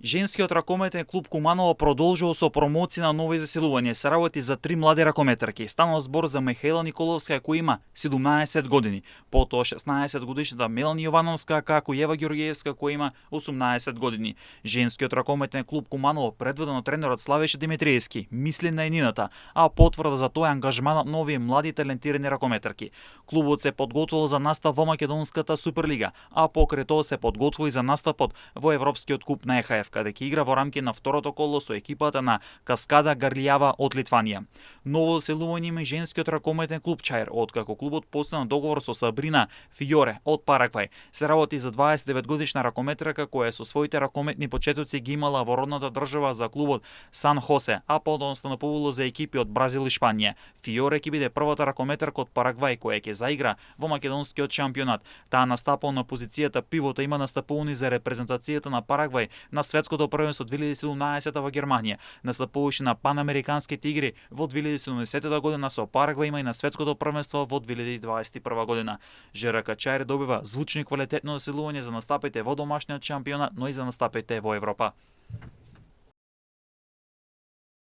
Женскиот ракометен клуб Куманово продолжува со промоција на нови заселувања. Се работи за 3 млади ракометарки. Станува збор за Михаела Николовска, која има 17 години, потоа 16 годишната Мелани Јовановска, како и Ева Ѓорѓиевска, која има 18 години. Женскиот ракометен клуб Куманово, предводен од тренерот Славеше Димитриевски, мисли на еднината, а потврда за тоа е ангажманот на овие млади талентирани ракометарки. Клубот се подготвил за настап во македонската Суперлига, а покрај тоа се подготвил и за настапот во Европскиот куп на ЕХФ, каде ќе игра во рамки на второто коло со екипата на Каскада Гарлијава од Литванија. Ново заселување има и женскиот ракометен клуб Чаир, откако клубот постигна договор со Сабрина Фијоре од Парагвај. Се работи за 29 годишна ракометарка која со своите ракометни почетоци ги имала во родната држава за клубот Сан Хосе, а потоа настанувала за екипи од Бразил и Шпанија. Фијоре ќе биде првата ракометарка од Парагвај која ќе заигра во македонскиот шампионат. Таа настапува на позицијата пивота, има настапувани за репрезентацијата на Парагвај на светското првенство 2017 во Германија. Настапуваше на панамериканските игри во 2017 година со Парагвај, има и на светското првенство во 2021 година. ЖРК Чаир добива звучно и квалитетно заселување за настапите во домашниот шампионат, но и за настапите во Европа.